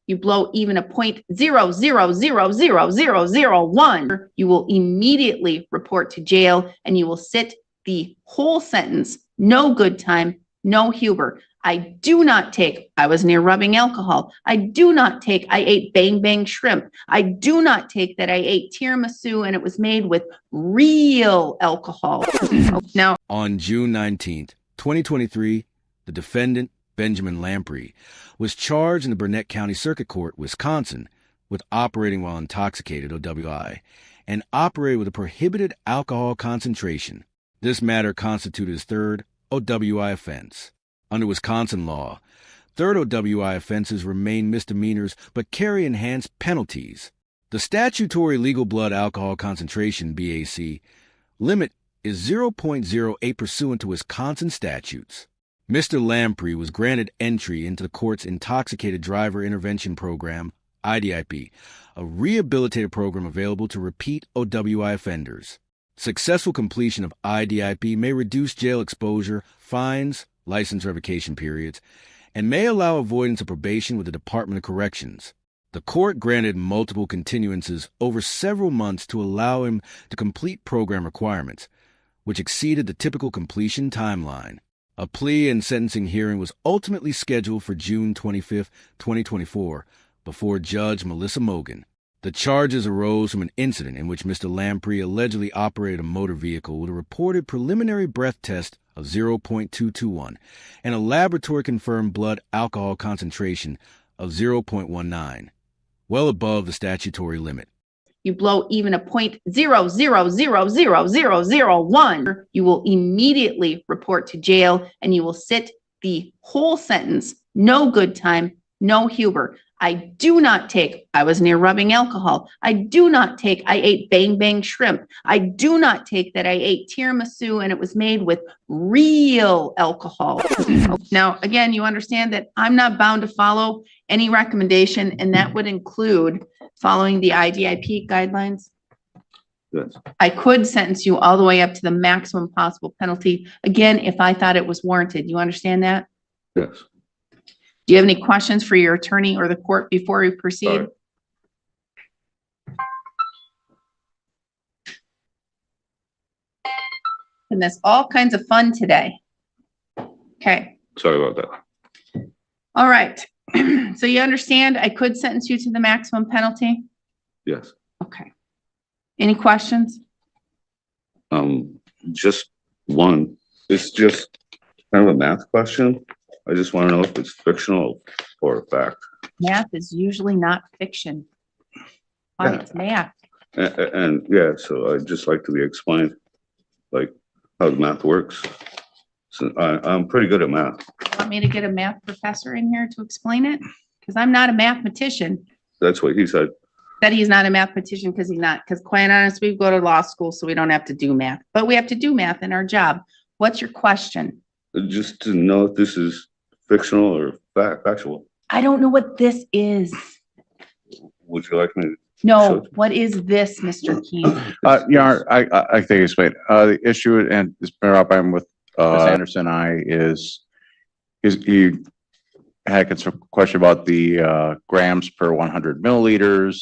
you blow even a 0.0000001, you will immediately report to jail and you will sit the whole sentence. No good time, no Huber. I do not take, I was near rubbing alcohol. I do not take, I ate bang bang shrimp. I do not take that I ate tiramisu and it was made with real alcohol. Now, on June 19th, 2023, the defendant, Benjamin Lampre, was charged in the Burnett County Circuit Court, Wisconsin, with operating while intoxicated, OWI, and operated with a prohibited alcohol concentration. This matter constituted his third OWI offense. Under Wisconsin law, third OWI offenses remain misdemeanors but carry enhanced penalties. The statutory legal blood alcohol concentration, BAC, limit is 0.08 pursuant to Wisconsin statutes. Mr. Lampre was granted entry into the court's Intoxicated Driver Intervention Program, IDIP, a rehabilitative program available to repeat OWI offenders. Successful completion of IDIP may reduce jail exposure, fines, license revocation periods, and may allow avoidance of probation with the Department of Corrections. The court granted multiple continuances over several months to allow him to complete program requirements, which exceeded the typical completion timeline. A plea and sentencing hearing was ultimately scheduled for June 25, 2024, before Judge Melissa Mogan. The charges arose from an incident in which Mr. Lampre allegedly operated a motor vehicle with a reported preliminary breath test of 0.221 and a laboratory-confirmed blood alcohol concentration of 0.19, well above the statutory limit. You blow even a 0.0000001, you will immediately report to jail and you will sit the whole sentence. No good time, no Huber. I do not take, I was near rubbing alcohol. I do not take, I ate bang bang shrimp. I do not take that I ate tiramisu and it was made with real alcohol. Now, again, you understand that I'm not bound to follow any recommendation, and that would include following the IDIP guidelines. Yes. I could sentence you all the way up to the maximum possible penalty, again, if I thought it was warranted. You understand that? Yes. Do you have any questions for your attorney or the court before we proceed? Sorry. And that's all kinds of fun today. Okay. Sorry about that. All right. So you understand I could sentence you to the maximum penalty? Yes. Okay. Any questions? Just one. It's just kind of a math question. I just want to know if it's fictional or a fact. Math is usually not fiction. Why, Yeah. it's math. And yeah, so I'd just like to be explained, like, how the math works. So I'm pretty good at math. You want me to get a math professor in here to explain it? Because I'm not a mathematician. That's what he said. That he's not a mathematician because he's not. Because quite honest, we go to law school, so we don't have to do math. But we have to do math in our job. What's your question? Just to know if this is fictional or factual. I don't know what this is. Would you like me to? No, what is this, Mr. Keene? Yeah, I think it's great. The issue, and it's been up with Ms. Anderson, is he had a question about the grams per 100 milliliters.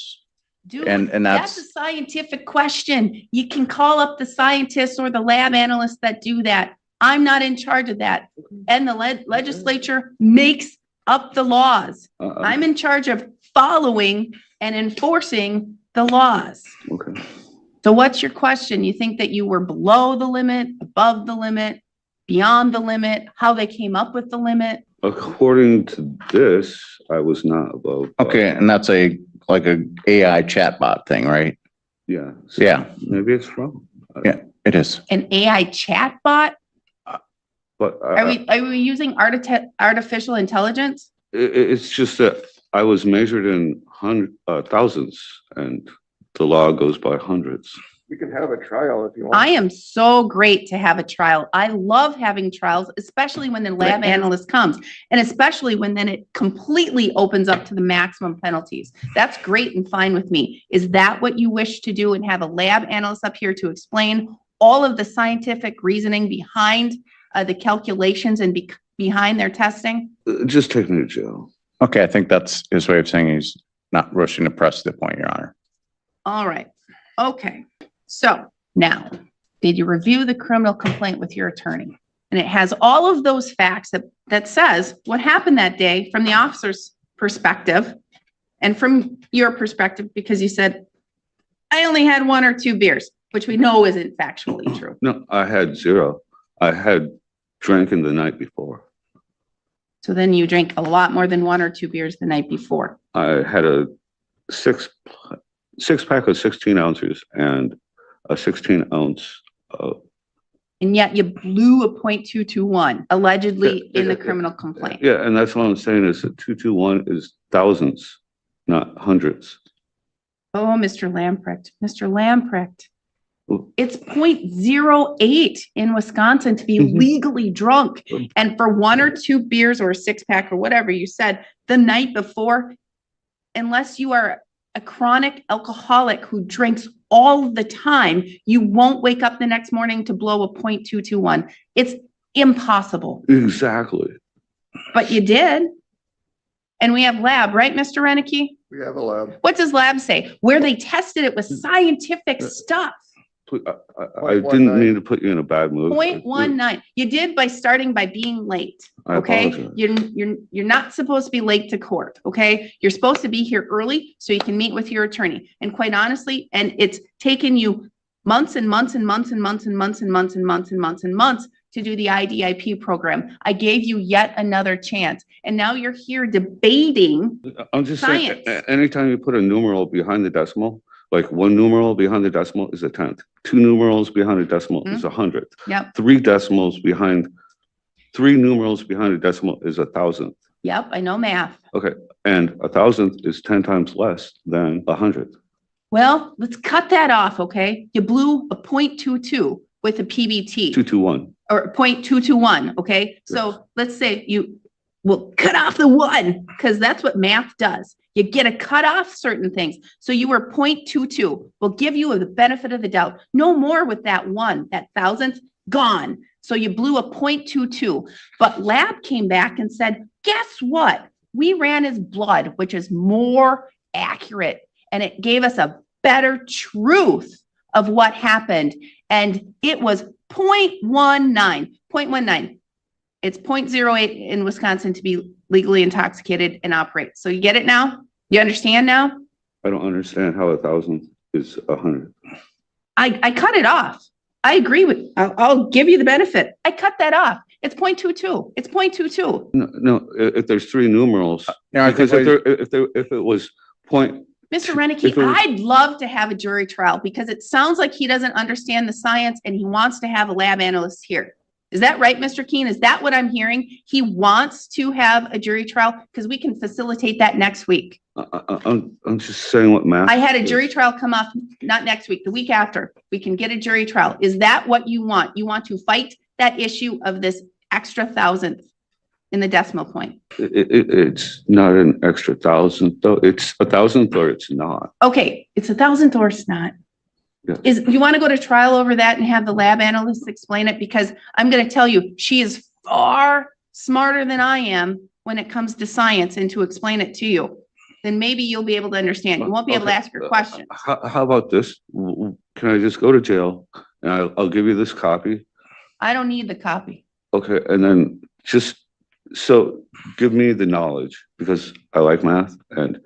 Dude, and that's a scientific question. You can call up the scientists or the lab analysts that do that. I'm not in charge of that. And the legislature makes up the laws. I'm in charge of following and enforcing the laws. Okay. So what's your question? You think that you were below the limit, above the limit, beyond the limit, how they came up with the limit? According to this, I was not above. Okay, and that's like a AI chatbot thing, right? Yeah. So Yeah. Maybe it's wrong. Yeah, it is. An AI chatbot? But Are we using artificial intelligence? it's just that I was measured in thousandths, and the law goes by hundredths. You can have a trial if you want. I am so great to have a trial. I love having trials, especially when the lab analyst comes, and especially when then it completely opens up to the maximum penalties. That's great and fine with me. Is that what you wish to do, and have a lab analyst up here to explain all of the scientific reasoning behind the calculations and behind their testing? Just take me to jail. Okay, I think that's his way of saying he's not rushing to press the point, Your Honor. All right. Okay. So now, did you review the criminal complaint with your attorney? And it has all of those facts that says what happened that day from the officer's perspective and from your perspective, because you said, I only had 1 or 2 beers, which we know isn't factually true. No, I had 0. I had drinking the night before. So then you drank a lot more than 1 or 2 beers the night before. I had a six pack of 16 ounces and a 16-ounce. And yet you blew a .221 allegedly in the criminal complaint. Yeah, and that's what I'm saying is that 221 is thousandths, not hundredths. Oh, Mr. Lamprecht, Mr. Lamprecht. It's .08 in Wisconsin to be legally drunk. And for 1 or 2 beers or a 6-pack or whatever you said the night before, unless you are a chronic alcoholic who drinks all the time, you won't wake up the next morning to blow a .221. It's impossible. Exactly. But you did. And we have lab, right, Mr. Renicky? We have a lab. What does lab say? Where they tested it with scientific stuff. I didn't mean to put you in a bad mood. 0.19. You did by starting by being late. I Okay, apologize. you're not supposed to be late to court. Okay, you're supposed to be here early so you can meet with your attorney. And quite honestly, and it's taken you months and months and months and months and months and months and months and months and months to do the IDIP program. I gave you yet another chance, and now you're here debating. I'm just science. saying, anytime you put a numeral behind the decimal, like 1 numeral behind the decimal is a 10th. 2 numerals behind the decimal is a 100th. Yep. 3 numerals behind a decimal is a 1,000th. Yep, I know math. Okay, and a 1,000th is 10 times less than a 100th. Well, let's cut that off, okay? You blew a .22 with a PBT. 221. Or .221, okay? So let's say you will cut off the 1, because that's what math does. You get to cut off certain things. So you were .22. We'll give you the benefit of the doubt. No more with that 1, that 1,000th, gone. So you blew a .22. But lab came back and said, guess what? We ran his blood, which is more accurate. And it gave us a better truth of what happened. And it was 0.19. It's .08 in Wisconsin to be legally intoxicated and operate. So you get it now? You understand now? I don't understand how a 1,000th is 100. I cut it off. I agree with, I'll give you the benefit. I cut that off. It's .22. It's .22. No, if there's 3 numerals, Yeah, I because think if it was point, Mr. If Renicky, it was- I'd love to have a jury trial because it sounds like he doesn't understand the science and he wants to have a lab analyst here. Is that right, Mr. Keene? Is that what I'm hearing? He wants to have a jury trial because we can facilitate that next week. I'm just saying what math. I had a is. jury trial come up, not next week, the week after. We can get a jury trial. Is that what you want? You want to fight that issue of this extra 1,000th in the decimal point? It's not an extra 1,000th though. It's a 1,000th or it's not. Okay, it's 1,000th or it's not. Yeah. You want to go to trial over that and have the lab analyst explain it? Because I'm going to tell you, she is far smarter than I am when it comes to science and to explain it to you. Then maybe you'll be able to understand. You won't be able to ask your questions. How about this? Can I just go to jail and I'll give you this copy? I don't need the copy. Okay, and then so give me the knowledge because I like math and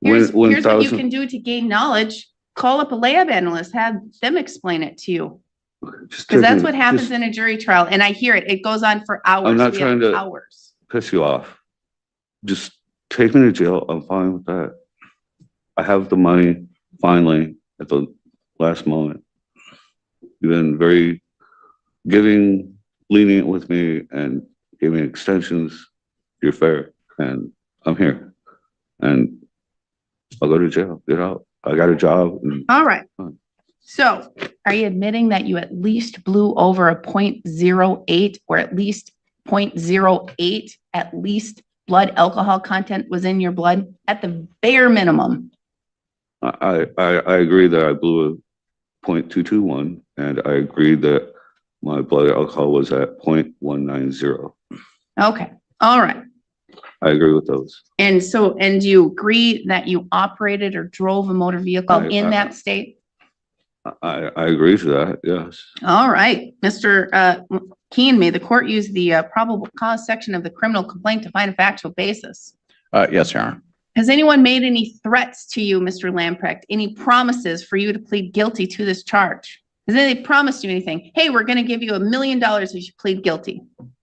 Here's what you 1,000 can do to gain knowledge. Call up a lab analyst, have them explain it to you. Because that's what happens in a jury trial. And I hear it. It goes on for hours. I'm not We have trying to- hours. piss you off. Just take me to jail. I'm fine with that. I have the money finally at the last moment. You've been very giving, lenient with me and giving extensions. You're fair. And I'm here. And I'll go to jail, get out. I got a job. And All right. Fine. So are you admitting that you at least blew over a .08 or at least .08, at least blood alcohol content was in your blood at the bare minimum? I agree that I blew a .221 and I agree that my blood alcohol was at .190. Okay. All right. I agree with those. And so, and do you agree that you operated or drove a motor vehicle in I- that state? I agree to that, yes. All right, Mr. Keen, may the court use the probable cause section of the criminal complaint to find a factual basis? Yes, Your Honor. Has anyone made any threats to you, Mr. Lamprecht? Any promises for you to plead guilty to this charge? Has anybody promised you anything? Hey, we're going to give you $1 million if you plead guilty.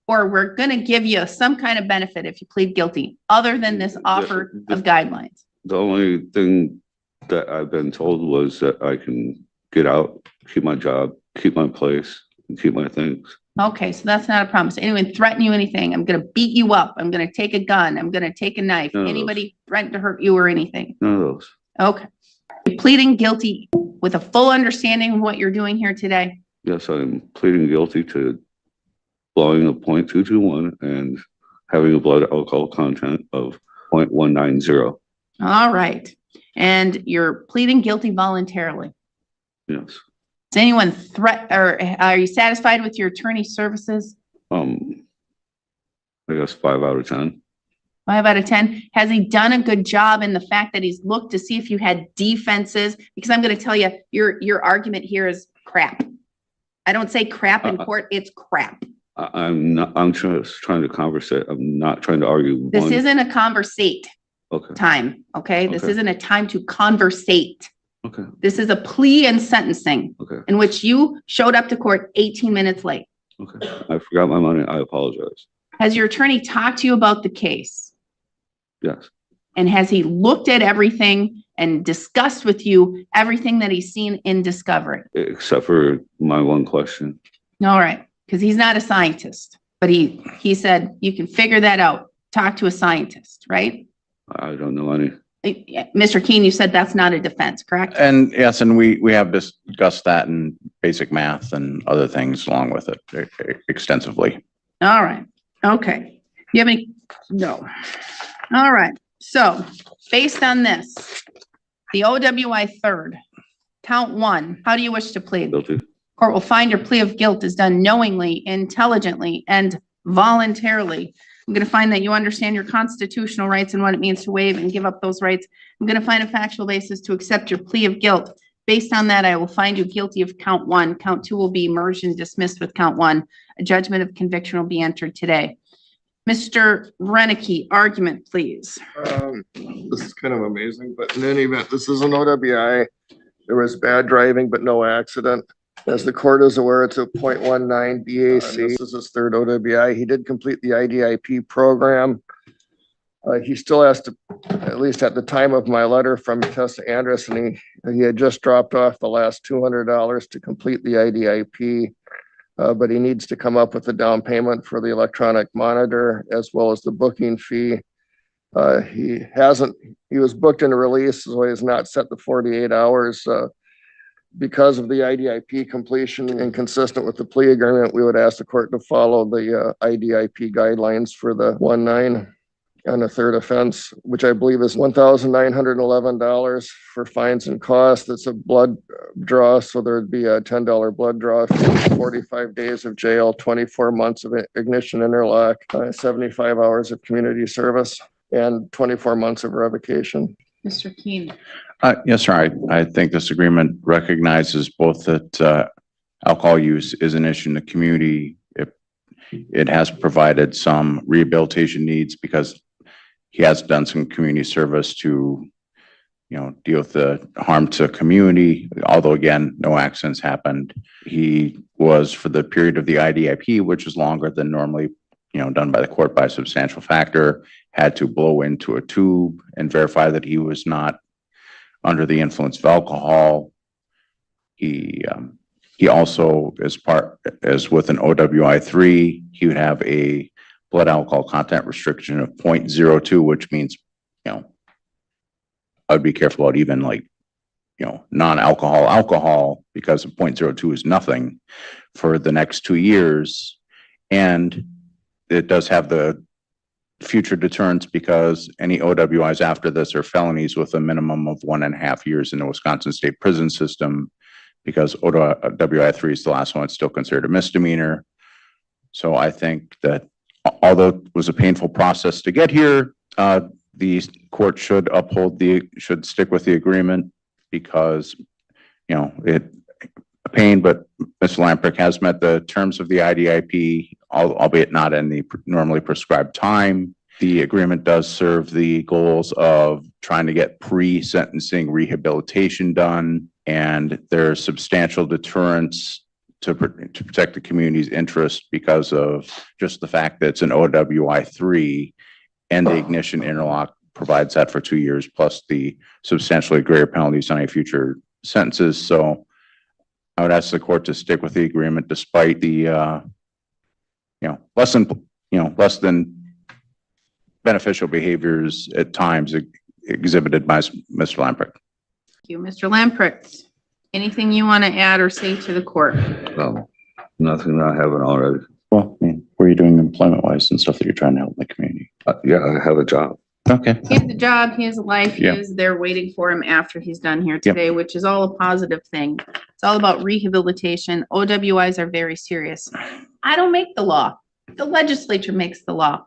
Or we're going to give you some kind of benefit if you plead guilty, other than this offer of guidelines. The only thing that I've been told was that I can get out, keep my job, keep my place, and keep my things. Okay, so that's not a promise. Anyone threaten you anything? I'm going to beat you up. I'm going to take a gun. I'm going to take a knife. None of those. Anybody threaten to hurt you or anything? None of those. Okay. You're pleading guilty with a full understanding of what you're doing here today? Yes, I'm pleading guilty to blowing a .221 and having a blood alcohol content of 0.190. All right. And you're pleading guilty voluntarily? Yes. Does anyone threat, or are you satisfied with your attorney's services? I guess 5 out of 10. 5 out of 10. Has he done a good job in the fact that he's looked to see if you had defenses? Because I'm going to tell you, your argument here is crap. I don't say crap in court, it's crap. I'm just trying to conversate. I'm not trying to argue. This isn't a conversate Okay. time, okay? This Okay. isn't a time to conversate. Okay. This is a plea and sentencing Okay. in which you showed up to court 18 minutes late. Okay. I forgot my money. I apologize. Has your attorney talked to you about the case? Yes. And has he looked at everything and discussed with you everything that he's seen in discovery? Except for my one question. All right, because he's not a scientist, but he said you can figure that out. Talk to a scientist, right? I don't know any. Mr. Keen, you said that's not a defense, correct? And yes, and we have discussed that in basic math and other things along with it extensively. All right, okay. You have any? No. All right, so based on this, the OWI third, count 1, how do you wish to plead? Guilty. Court will find your plea of guilt is done knowingly, intelligently, and voluntarily. I'm going to find that you understand your constitutional rights and what it means to waive and give up those rights. I'm going to find a factual basis to accept your plea of guilt. Based on that, I will find you guilty of count 1. Count 2 will be merged and dismissed with count 1. A judgment of conviction will be entered today. Mr. Renicky, argument, please. This is kind of amazing, but in any event, this is an OWI. There was bad driving, but no accident. As the court is aware, it's a 0.19 BAC. This is his third OWI. He did complete the IDIP program. He still has to, at least at the time of my letter from Tessa Anderson, he had just dropped off the last $200 to complete the IDIP. But he needs to come up with a down payment for the electronic monitor as well as the booking fee. He was booked and released, so he has not set the 48 hours. Because of the IDIP completion and consistent with the plea agreement, we would ask the court to follow the IDIP guidelines for the 1-9 on the third offense, which I believe is $1,911 for fines and costs. It's a blood draw, so there'd be a $10 blood draw, 45 days of jail, 24 months of ignition interlock, 75 hours of community service, and 24 months of revocation. Mr. Keen. Yes, sir. I think this agreement recognizes both that alcohol use is an issue in the community. It has provided some rehabilitation needs because he has done some community service to, deal with the harm to community. Although again, no accidents happened. He was, for the period of the IDIP, which is longer than normally, done by the court by a substantial factor, had to blow into a tube and verify that he was not under the influence of alcohol. He also, as with an OWI 3, he would have a blood alcohol content restriction of 0.02, which means, I would be careful about even non-alcohol alcohol, because 0.02 is nothing for the next 2 years. And it does have the future deterrence because any OWIs after this are felonies with a minimum of 1.5 years in the Wisconsin state prison system, because OWI 3 is the last one. It's still considered a misdemeanor. So I think that although it was a painful process to get here, the court should should stick with the agreement because, you know, it a pain, but Mr. Lampre has met the terms of the IDIP, albeit not in the normally prescribed time. The agreement does serve the goals of trying to get pre-sentencing rehabilitation done, and there's substantial deterrence to protect the community's interest because of just the fact that it's an OWI 3 and the ignition interlock provides that for 2 years, plus the substantially greater penalties on any future sentences. So I would ask the court to stick with the agreement despite the, less than beneficial behaviors at times exhibited by Mr. Lampre. Thank you, Mr. Lampre. Anything you want to add or say to the court? No, nothing that I haven't already. Well, I mean, what are you doing employment-wise and stuff that you're trying to help the community? Yeah, I have a job. Okay. He has a job, he has a life, he Yeah. is there waiting for him after he's done here today, which is all a positive thing. It's all about rehabilitation. OWIs are very serious. I don't make the law. The legislature makes the law.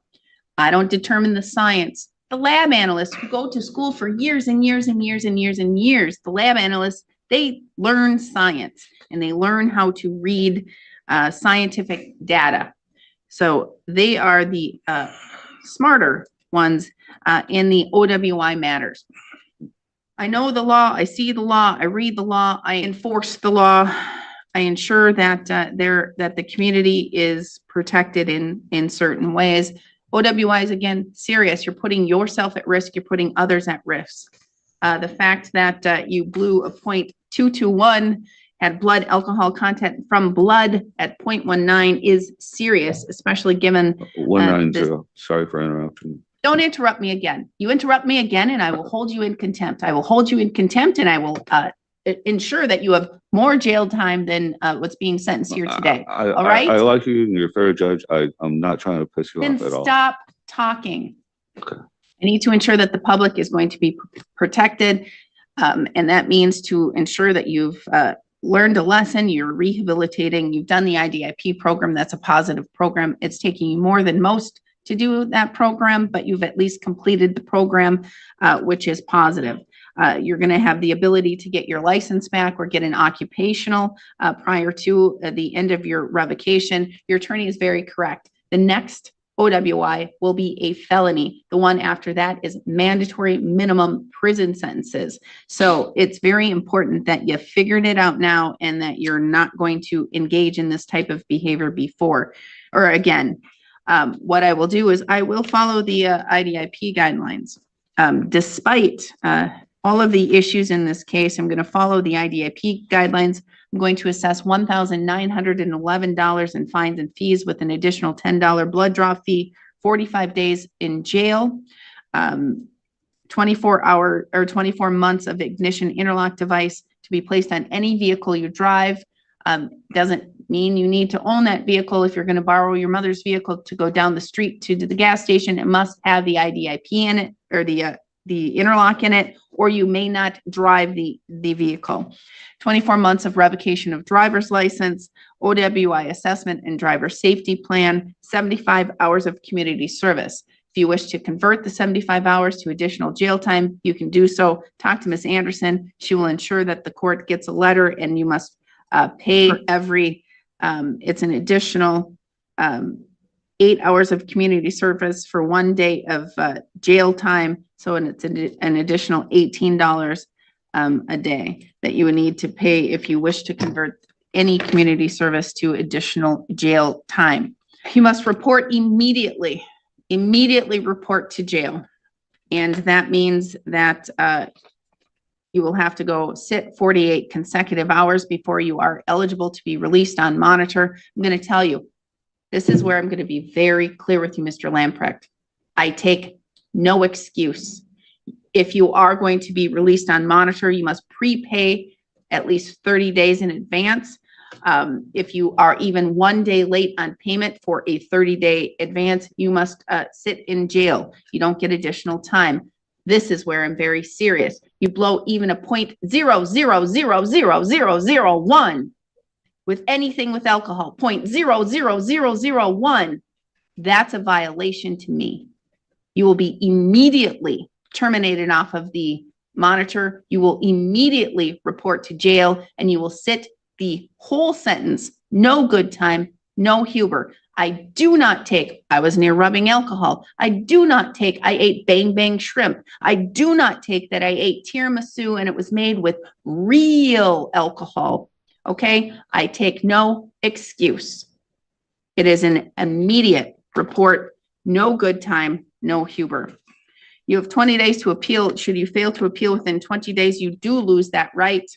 I don't determine the science. The lab analysts who go to school for years and years and years and years and years, the lab analysts, they learn science and they learn how to read scientific data. So they are the smarter ones in the OWI matters. I know the law, I see the law, I read the law, I enforce the law. I ensure that that the community is protected in certain ways. OWI is, again, serious. You're putting yourself at risk. You're putting others at risk. The fact that you blew a .221, had blood alcohol content from blood at 0.19 is serious, especially given 190. Sorry for interrupting. Don't interrupt me again. You interrupt me again and I will hold you in contempt. I will hold you in contempt and I will ensure that you have more jail time than what's being sentenced here today. All right? I like you and you're a fair judge. I'm not trying to piss you Then off at all. stop talking. Okay. I need to ensure that the public is going to be protected. And that means to ensure that you've learned a lesson, you're rehabilitating, you've done the IDIP program. That's a positive program. It's taking you more than most to do that program, but you've at least completed the program, which is positive. You're going to have the ability to get your license back or get an occupational prior to the end of your revocation. Your attorney is very correct. The next OWI will be a felony. The one after that is mandatory minimum prison sentences. So it's very important that you figured it out now and that you're not going to engage in this type of behavior before or again. What I will do is I will follow the IDIP guidelines. Despite all of the issues in this case, I'm going to follow the IDIP guidelines. I'm going to assess $1,911 in fines and fees with an additional $10 blood draw fee, 45 days in jail, 24 months of ignition interlock device to be placed on any vehicle you drive. Doesn't mean you need to own that vehicle. If you're going to borrow your mother's vehicle to go down the street to the gas station, it must have the IDIP in it or the interlock in it, or you may not drive the vehicle. 24 months of revocation of driver's license, OWI assessment and driver safety plan, 75 hours of community service. If you wish to convert the 75 hours to additional jail time, you can do so. Talk to Ms. Anderson. She will ensure that the court gets a letter and you must pay for every, it's an additional 8 hours of community service for 1 day of jail time. So it's an additional $18 a day that you would need to pay if you wish to convert any community service to additional jail time. You must report immediately report to jail. And that means that you will have to go sit 48 consecutive hours before you are eligible to be released on monitor. I'm going to tell you, this is where I'm going to be very clear with you, Mr. Lamprecht. I take no excuse. If you are going to be released on monitor, you must prepay at least 30 days in advance. If you are even 1 day late on payment for a 30-day advance, you must sit in jail. You don't get additional time. This is where I'm very serious. You blow even a .0000001 with anything with alcohol, .00001. That's a violation to me. You will be immediately terminated off of the monitor. You will immediately report to jail and you will sit the whole sentence. No good time, no Huber. I do not take, I was near rubbing alcohol. I do not take, I ate bang bang shrimp. I do not take that I ate tiramisu and it was made with real alcohol. Okay, I take no excuse. It is an immediate report, no good time, no Huber. You have 20 days to appeal. Should you fail to appeal within 20 days, you do lose that right.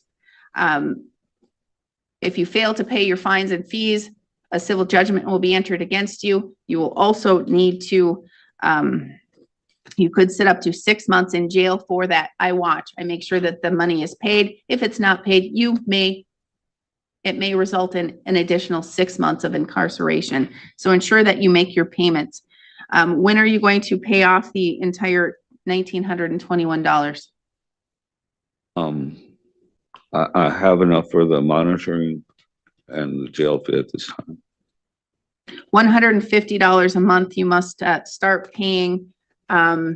If you fail to pay your fines and fees, a civil judgment will be entered against you. You will also need to, you could sit up to 6 months in jail for that. I watch, I make sure that the money is paid. If it's not paid, it may result in an additional 6 months of incarceration. So ensure that you make your payments. When are you going to pay off the entire $1,921? I have enough for the monitoring and the jail fee at this time. $150 a month you must start paying. I'll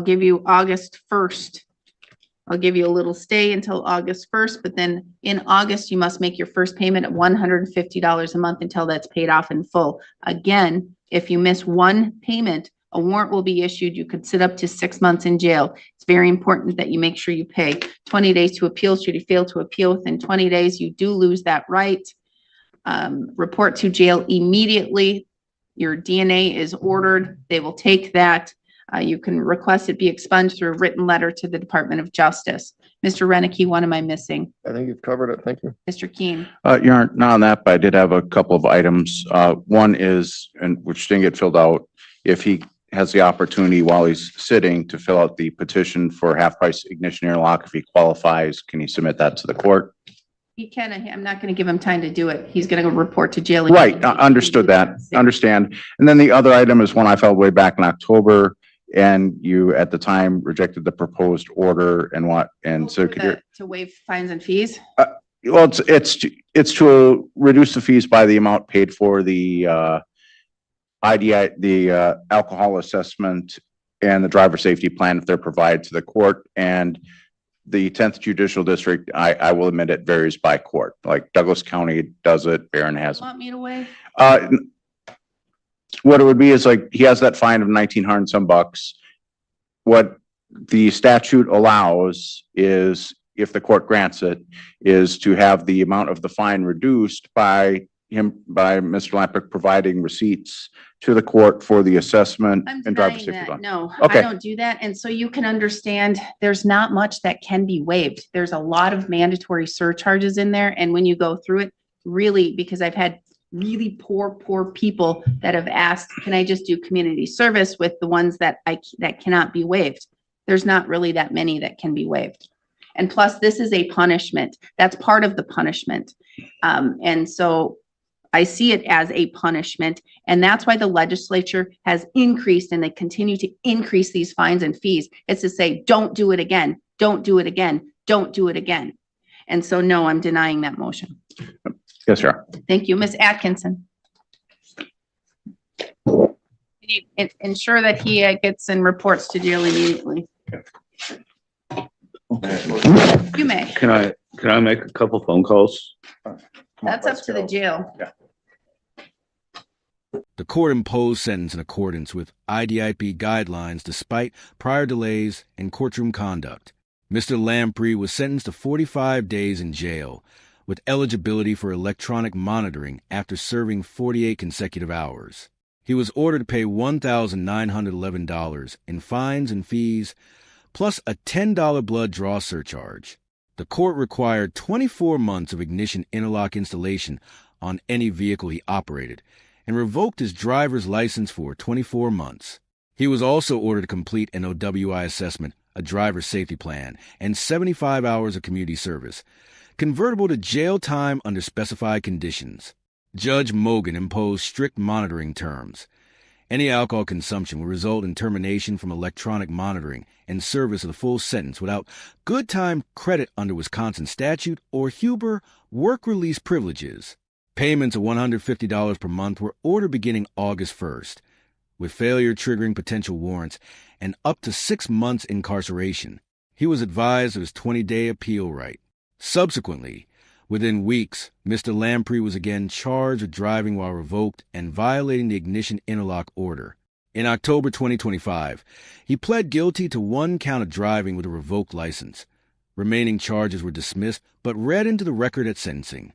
give you August 1st. I'll give you a little stay until August 1st, but then in August, you must make your first payment at $150 a month until that's paid off in full. Again, if you miss one payment, a warrant will be issued. You could sit up to 6 months in jail. It's very important that you make sure you pay. 20 days to appeal. Should you fail to appeal within 20 days, you do lose that right. Report to jail immediately. Your DNA is ordered. They will take that. You can request it be expunged through a written letter to the Department of Justice. Mr. Renicky, what am I missing? I think you've covered it. Thank you. Mr. Keen? You aren't not on that, but I did have a couple of items. One is, and which didn't get filled out, if he has the opportunity while he's sitting to fill out the petition for half price ignition interlock, if he qualifies, can he submit that to the court? He can. I'm not going to give him time to do it. He's going to go report to jail. Right, understood that, understand. And then the other item is one I filed way back in October, and you at the time rejected the proposed order and what, and so could you? To waive fines and fees? Well, it's to reduce the fees by the amount paid for the IDI, the alcohol assessment and the driver safety plan if they're provided to the court. And the 10th Judicial District, I will admit it varies by court. Like Douglas County does it, Barron has. Want me to waive? What it would be is like, he has that fine of 1,900 some bucks. What the statute allows is, if the court grants it, is to have the amount of the fine reduced by Mr. Lampre providing receipts to the court for the assessment and driver safety plan. No, Okay. I don't do that. And so you can understand there's not much that can be waived. There's a lot of mandatory surcharges in there. And when you go through it, really, because I've had really poor people that have asked, can I just do community service with the ones that that cannot be waived? There's not really that many that can be waived. And plus, this is a punishment. That's part of the punishment. And so I see it as a punishment. And that's why the legislature has increased, and they continue to increase these fines and fees. It's to say, don't do it again. Don't do it again. Don't do it again. And so, no, I'm denying that motion. Yes, sir. Thank you. Ms. Atkinson. Ensure that he gets and reports to jail immediately. You may. Can I make a couple phone calls? That's up to the jail. Yeah. The court imposed sentence in accordance with IDIP guidelines despite prior delays in courtroom conduct. Mr. Lampre was sentenced to 45 days in jail with eligibility for electronic monitoring after serving 48 consecutive hours. He was ordered to pay $1,911 in fines and fees, plus a $10 blood draw surcharge. The court required 24 months of ignition interlock installation on any vehicle he operated, and revoked his driver's license for 24 months. He was also ordered to complete an OWI assessment, a driver safety plan, and 75 hours of community service, convertible to jail time under specified conditions. Judge Mogan imposed strict monitoring terms. Any alcohol consumption will result in termination from electronic monitoring and service of the full sentence without good time credit under Wisconsin statute or Huber work release privileges. Payments of $150 per month were ordered beginning August 1st, with failure triggering potential warrants and up to 6 months incarceration. He was advised of his 20-day appeal right. Subsequently, within weeks, Mr. Lampre was again charged with driving while revoked and violating the ignition interlock order. In October 2025, he pled guilty to 1 count of driving with a revoked license. Remaining charges were dismissed but read into the record at sentencing.